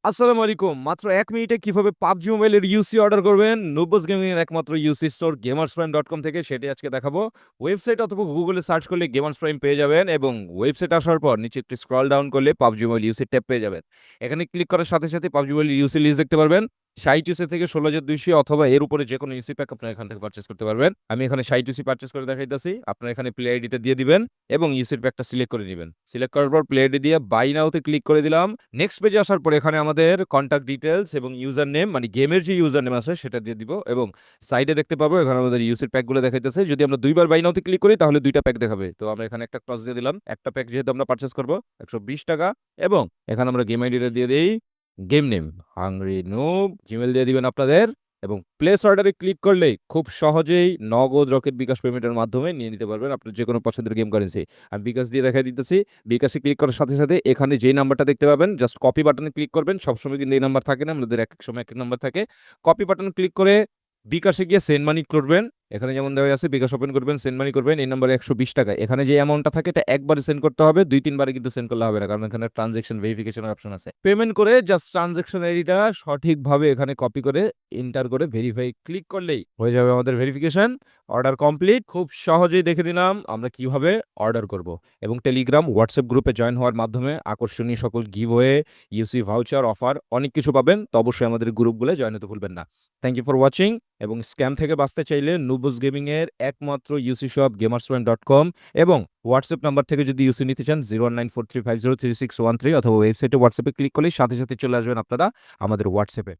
আসসালামু আলাইকুম। মাত্র ১ মিনিটে কিভাবে PUBG মোবাইলের ইউসি অর্ডার করবেন? নুবুস গেমিং এর একমাত্র ইউসি স্টোর গেমার্সপ্রাইম.কম থেকে সেটি আজকে দেখাবো। ওয়েবসাইট অথবা গুগলে সার্চ করলে গেমার্স প্রাইম পেয়ে যাবেন এবং ওয়েবসাইট আসার পর নিচে একটু স্ক্রল ডাউন করলে PUBG মোবাইল ইউসি ট্যাব পেয়ে যাবেন। এখানে ক্লিক করার সাথে সাথে PUBG মোবাইল ইউসি লিস্ট দেখতে পারবেন। ৬০ ইউসি থেকে ১৬,২০০ অথবা এর উপরে যেকোনো ইউসি প্যাক আপনারা এখান থেকে পারচেজ করতে পারবেন। আমি এখানে ৬০ ইউসি পারচেজ করে দেখাইতেছি। আপনারা এখানে প্লে আইডিটা দিয়ে দিবেন এবং ইউসির প্যাকটা সিলেক্ট করে নিবেন। সিলেক্ট করার পর প্লে আইডি দিয়ে বাই নাও তে ক্লিক করে দিলাম। নেক্সট পেজে আসার পর এখানে আমাদের কন্টাক্ট ডিটেইলস এবং ইউজার নেম মানে গেমের যে ইউজার নেম আছে সেটা দিয়ে দিব এবং সাইডে দেখতে পাবো এখানে আমাদের ইউসির প্যাকগুলো দেখাইতেছে। যদি আমরা দুইবার বাই নাও তে ক্লিক করি তাহলে ২ টা প্যাক দেখাবে। তো আমরা এখানে একটা ক্রস দিয়ে দিলাম। একটা প্যাক যেহেতু আমরা পারচেজ করব ৳১২০ এবং এখানে আমরা গেম আইডিটা দিয়ে দেই game name hungry noob, Gmail দিয়ে দিবেন আপনাদের এবং প্লেস অর্ডারে ক্লিক করলেই খুব সহজেই নগদ, রকেট, বিকাশ পেমেন্টের মাধ্যমে নিয়ে নিতে পারবেন আপনার যেকোনো পছন্দের গেম কারেন্সি। আমি বিকাশ দিয়ে দেখাই দিতেছি। বিকাশে ক্লিক করার সাথে সাথে এখানে যেই নাম্বারটা দেখতে পাবেন জাস্ট কপি বাটনে ক্লিক করবেন। সবসময় কিন্তু এই নাম্বার থাকে না, আমাদের একেক সময় একেক নাম্বার থাকে। কপি বাটনে ক্লিক করে বিকাশে গিয়ে সেন্ড মানি করবেন। এখানে যেমন দেওয়া আছে বিকাশ ওপেন করবেন, সেন্ড মানি করবেন। এই নাম্বারে ৳১২০। এখানে যে অ্যামাউন্টটা থাকে এটা একবারে সেন্ড করতে হবে। ২-৩ বারে কিন্তু সেন্ড করলে হবে না। কারণ এখানে ট্রান্সেকশন ভেরিফিকেশন এর অপশন আছে। পেমেন্ট করে জাস্ট ট্রান্সেকশন আইডিটা সঠিকভাবে এখানে কপি করে এন্টার করে ভেরিফাই ক্লিক করলেই হয়ে যাবে আমাদের ভেরিফিকেশন। Order complete. খুব সহজেই দেখে দিলাম আমরা কিভাবে অর্ডার করব এবং টেলিগ্রাম, হোয়াটসঅ্যাপ গ্রুপে জয়েন হওয়ার মাধ্যমে আকর্ষণীয় সকল গিভওয়ে, ইউসি ভাউচার, অফার অনেক কিছু পাবেন। তো অবশ্যই আমাদের গ্রুপগুলো জয়েন হতে ভুলবেন না। থ্যাংক ইউ ফর ওয়াচিং এবং স্ক্যাম থেকে বাঁচতে চাইলে নুবুস গেমিং এর একমাত্র ইউসি শপ গেমার্সপ্রাইম.কম এবং হোয়াটসঅ্যাপ নাম্বার থেকে যদি ইউসি নিতে চান 01943503613 অথবা ওয়েবসাইটে হোয়াটসঅ্যাপে ক্লিক করলেই সাথে সাথে চলে আসবেন আপনারা আমাদের হোয়াটসঅ্যাপে।